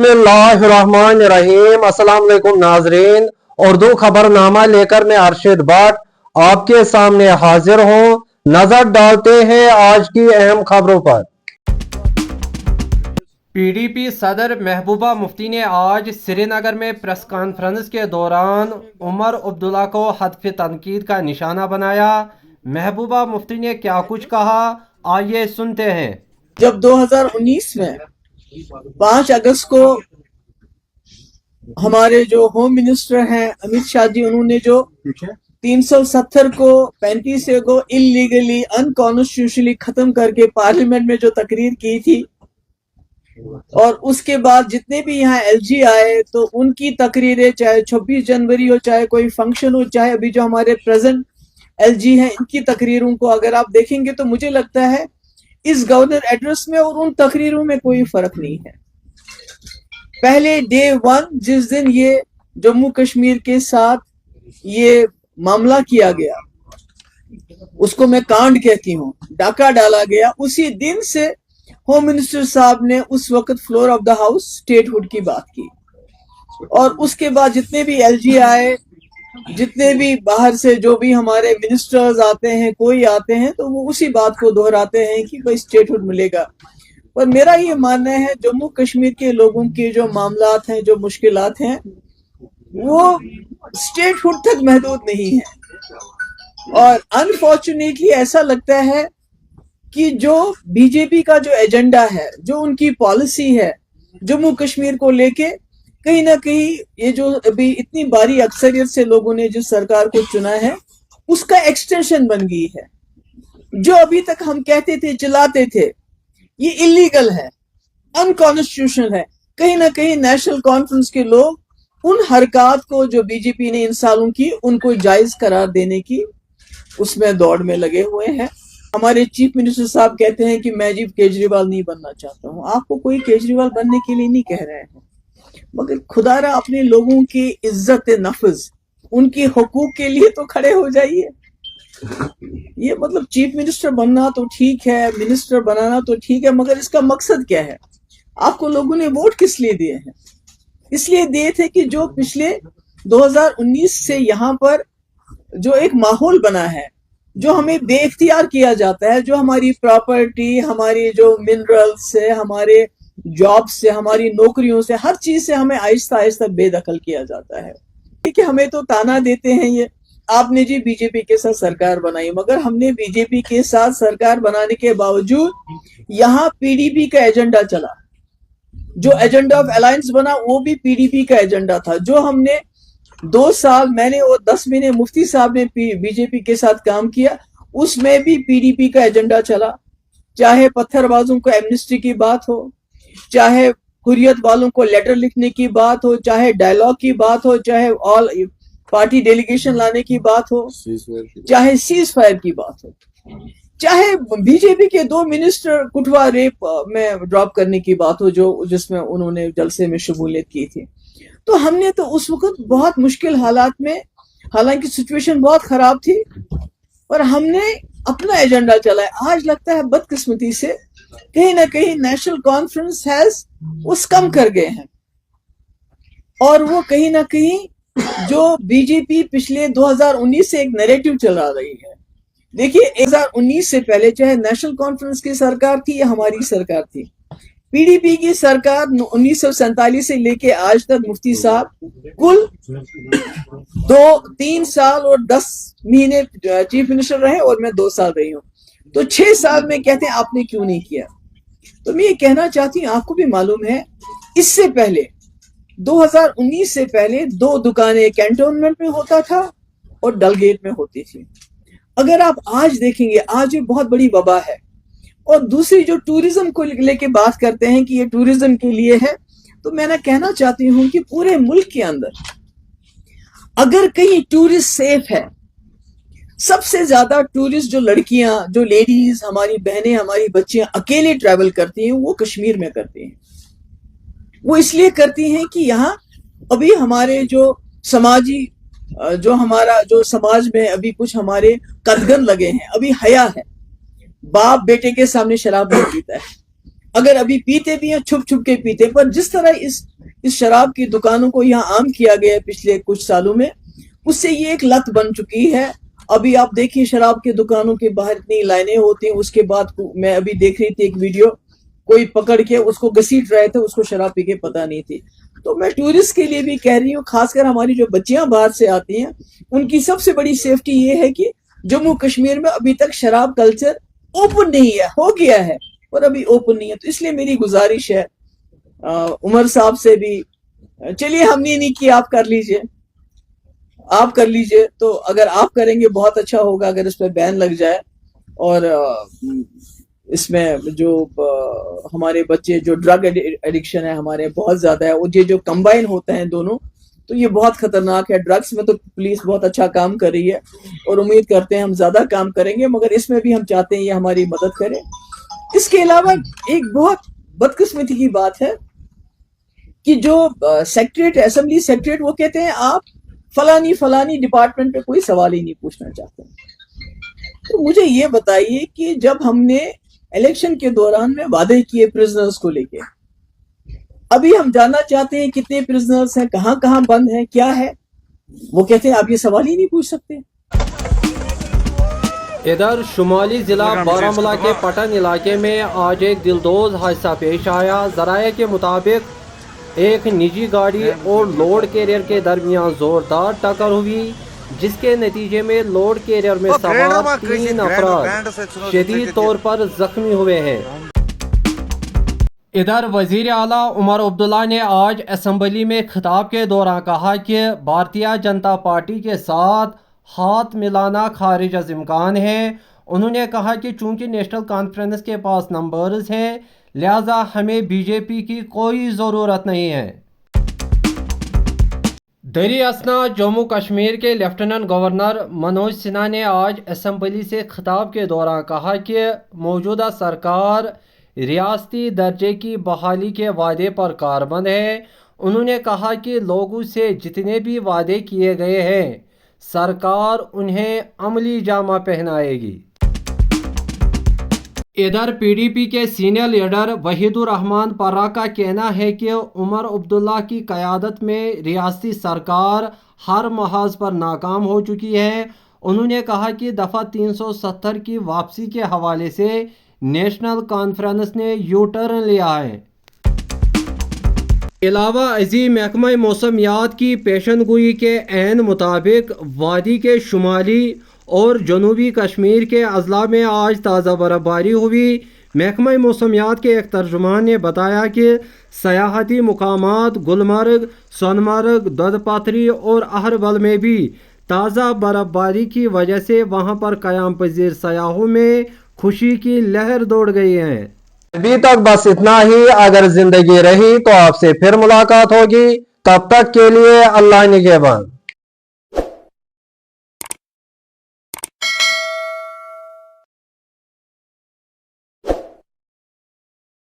बिस्मिल्लाहिर्रहमानिर्रहीम। अस्सलाम वालेकुम नाजरीन, उर्दू खबरनामा लेकर मैं अरशद भट्ट आपके सामने हाजिर हूँ। नजर डालते हैं आज की अहम खबरों पर। पीडीपी सदर महबूबा मुफ्ती ने आज श्रीनगर में प्रेस कॉन्फ्रेंस के दौरान उमर अब्दुल्ला को हदफ तनकीद का निशाना बनाया। महबूबा मुफ्ती ने क्या कुछ कहा, आइए सुनते हैं। जब 2019 में 5 अगस्त को हमारे जो होम मिनिस्टर हैं अमित शाह जी, उन्होंने जो 370 को 35 को इलीगली अनकॉन्स्टिट्यूशनली खत्म करके पार्लियामेंट में जो तकरीर की थी, और उसके बाद जितने भी यहाँ एलजी आए तो उनकी तकरीरें, चाहे 26 जनवरी हो, चाहे कोई फंक्शन हो, चाहे अभी जो हमारे प्रेजेंट एलजी हैं इनकी तकरीरों को अगर आप देखेंगे तो मुझे लगता है इस गवर्नर एड्रेस में और उन तकरीरों में कोई फर्क नहीं है। पहले डे 1 जिस दिन ये जम्मू कश्मीर के साथ ये मामला किया गया, उसको मैं कांड कहती हूँ, डाका डाला गया, उसी दिन से होम मिनिस्टर साहब ने उस वक्त floor of the house statehood की बात की, और उसके बाद जितने भी एलजी आए, जितने भी बाहर से जो भी हमारे मिनिस्टर्स आते हैं, कोई आते हैं, तो वो उसी बात को दोहराते हैं कि भाई स्टेटहुड मिलेगा। पर मेरा ये मानना है जम्मू कश्मीर के लोगों के जो मामलात हैं, जो मुश्किलात हैं, वो स्टेटहुड तक महदूद नहीं है। और अनफॉर्चुनेटली ऐसा लगता है कि जो बीजेपी का जो एजेंडा है, जो उनकी पॉलिसी है जम्मू कश्मीर को लेके, कहीं ना कहीं ये जो अभी इतनी बारी अक्सरियत से लोगों ने जिस सरकार को चुना है उसका एक्सटेंशन बन गई है। जो अभी तक हम कहते थे, चिल्लाते थे ये इलीगल है, अनकॉन्स्टिट्यूशनल है, कहीं ना कहीं नेशनल कॉन्फ्रेंस के लोग उन हरकत को जो बीजेपी ने इन सालों की, उनको जायज करार देने की उसमें दौड़ में लगे हुए हैं। हमारे चीफ मिनिस्टर साहब कहते हैं कि मैं जी केजरीवाल नहीं बनना चाहता हूँ। आपको कोई केजरीवाल बनने के लिए नहीं कह रहे हैं, मगर खुदारा अपने लोगों की इज्जत नफ्स, उनके हुकूक के लिए तो खड़े हो जाइए। ये मतलब चीफ मिनिस्टर बनना तो ठीक है, मिनिस्टर बनाना तो ठीक है, मगर इसका मकसद क्या है? आपको लोगों ने वोट किस लिए दिए हैं? इसलिए दिए थे कि जो पिछले 2019 से यहाँ पर जो एक माहौल बना है, जो हमें बेख्तियार किया जाता है, जो हमारी प्रॉपर्टी, हमारी जो मिनरल्स से, हमारे जॉब से, हमारी नौकरियों से, हर चीज से हमें आहिस्ता आहिस्ता बेदखल किया जाता है। ठीक है, हमें तो ताना देते हैं ये आपने जी बीजेपी के साथ सरकार बनाई, मगर हमने बीजेपी के साथ सरकार बनाने के बावजूद यहाँ पीडीपी का एजेंडा चला। जो एजेंडा ऑफ अलायंस बना वो भी पीडीपी का एजेंडा था। जो हमने 2 साल मैंने और 10 महीने मुफ्ती साहब ने बीजेपी के साथ काम किया, उसमें भी पीडीपी का एजेंडा चला। चाहे पत्थरबाजों को एमनिस्टी की बात हो, चाहे हुर्रियत वालों को लेटर लिखने की बात हो, चाहे डायलॉग की बात हो, चाहे ऑल पार्टी डेलीगेशन लाने की बात हो, चाहे सीज फायर की बात हो, चाहे बीजेपी के 2 मिनिस्टर कुटवा रेप में ड्रॉप करने की बात हो, जो जिसमें उन्होंने जलसे में शमूलियत की थी। तो हमने तो उस वक्त बहुत मुश्किल हालात में, हालांकि सिचुएशन बहुत खराब थी, पर हमने अपना एजेंडा चलाया। आज लगता है बदकिस्मती से कहीं ना कहीं नेशनल कॉन्फ्रेंस हैज उस कम कर गए हैं, और वो कहीं ना कहीं जो बीजेपी पिछले 2019 से एक नैरेटिव चला रही है। देखिए 2019 से पहले चाहे नेशनल कॉन्फ्रेंस की सरकार थी या हमारी सरकार थी, पीडीपी की सरकार 1947 से लेके आज तक मुफ्ती साहब कुल 3 साल और 10 महीने चीफ मिनिस्टर रहे, और मैं 2 साल रही हूँ। तो 6 साल में कहते हैं आपने क्यों नहीं किया? तो मैं ये कहना चाहती हूँ, आपको भी मालूम है इससे पहले 2019 से पहले 2 दुकानें कैंटोनमेंट में होता था और डलगेट में होती थी। अगर आप आज देखेंगे, आज ये बहुत बड़ी वबा है। और दूसरी जो टूरिज्म को लेके बात करते हैं कि ये टूरिज्म के लिए है, तो मैं ना कहना चाहती हूँ कि पूरे मुल्क के अंदर अगर कहीं टूरिस्ट सेफ है, सबसे ज्यादा टूरिस्ट जो लड़कियां, जो लेडीज, हमारी बहनें, हमारी बच्चियां अकेले ट्रैवल करती हैं, वो कश्मीर में करती हैं। वो इसलिए करती हैं कि यहाँ अभी हमारे जो समाजी, जो हमारा जो समाज में अभी कुछ हमारे कदगन लगे हैं, अभी हया है। बाप बेटे के सामने शराब नहीं पीता है, अगर अभी पीते भी हैं छुप छुप के पीते, पर जिस तरह इस इस शराब की दुकानों को यहाँ आम किया गया है पिछले कुछ सालों में, उससे ये एक लत बन चुकी है। अभी आप देखिए शराब की दुकानों के बाहर इतनी लाइनें होती हैं, उसके बाद मैं अभी देख रही थी एक वीडियो, कोई पकड़ के उसको घसीट रहे थे, उसको शराब पी के पता नहीं थी। तो मैं टूरिस्ट के लिए भी कह रही हूँ, खासकर हमारी जो बच्चियां बाहर से आती हैं, उनकी सबसे बड़ी सेफ्टी ये है कि जम्मू कश्मीर में अभी तक शराब कल्चर ओपन नहीं है, हो गया है और अभी ओपन नहीं है। तो इसलिए मेरी गुजारिश है उमर साहब से भी, चलिए हमने नहीं किया, आप कर लीजिए, आप कर लीजिए। तो अगर आप करेंगे बहुत अच्छा होगा, अगर इस पर बैन लग जाए और इसमें जो हमारे बच्चे जो ड्रग एडिक्शन है हमारे बहुत ज्यादा है, और ये जो कंबाइन होते हैं दोनों, तो ये बहुत खतरनाक है। ड्रग्स में तो पुलिस बहुत अच्छा काम कर रही है और उम्मीद करते हैं हम ज्यादा काम करेंगे, मगर इसमें भी हम चाहते हैं ये हमारी मदद करे। इसके अलावा एक बहुत बदकिस्मती की बात है कि जो सेक्रेटरीट, असेंबली सेक्रेटरीट, वो कहते हैं आप फलानी डिपार्टमेंट पे कोई सवाल ही नहीं पूछना चाहते। तो मुझे ये बताइए कि जब हमने इलेक्शन के दौरान में वादे किए प्रिजनर्स को लेके, अभी हम जानना चाहते हैं कितने प्रिजनर्स हैं, कहाँ कहाँ बंद हैं, क्या है, वो कहते हैं आप ये सवाल ही नहीं पूछ सकते। इधर शुमाली जिला बारामूला के पटन इलाके में आज एक दिलदोज हादसा पेश आया। ज़राए के मुताबिक एक निजी गाड़ी और लोड कैरियर के दरमियान जोरदार टक्कर हुई, जिसके नतीजे में लोड कैरियर में सवार 3 अफराद शदीद तौर पर जख्मी हुए हैं। इधर वजीर आला उमर अब्दुल्ला ने आज असम्बली में खिताब के दौरान कहा कि भारतीय जनता पार्टी के साथ हाथ मिलाना खारिज अज़ इम्कान है। उन्होंने कहा कि चूंकि नेशनल कॉन्फ्रेंस के पास नंबर्स हैं, लिहाजा हमें बीजेपी की कोई ज़रूरत नहीं है। दरी असना जम्मू कश्मीर के लेफ्टिनेंट गवर्नर मनोज सिन्हा ने आज असम्बली से खिताब के दौरान कहा कि मौजूदा सरकार रियासती दर्जे की बहाली के वादे पर कारबंद है। उन्होंने कहा कि लोगों से जितने भी वादे किए गए हैं, सरकार उन्हें अमली जामा पहनाएगी। इधर पीडीपी के सीनियर लीडर वहीदुर रहमान पर्रा का कहना है कि उमर अब्दुल्ला की क़यादत में रियासती सरकार हर महाज पर नाकाम हो चुकी है। उन्होंने कहा कि दफ़ा 370 की वापसी के हवाले से नेशनल कॉन्फ्रेंस ने यू टर्न लिया है। अलावा अजी महकमा मौसमियात की पेशनगोई के ऐन मुताबिक वादी के शुमाली और जनूबी कश्मीर के अजला में आज ताज़ा बर्फबारी हुई। महकमा मौसमियात के एक तर्जुमान ने बताया कि सयाहती मुकामात गुलमर्ग, सोनमर्ग, ददपथरी और अहरबल में भी ताज़ा बर्फबारी की वजह से वहां पर क़याम पजीर सयाहों में खुशी की लहर दौड़ गई है। अभी तक बस इतना ही। अगर जिंदगी रही तो आपसे फिर मुलाकात होगी। तब तक के लिए अल्लाह निगहबान।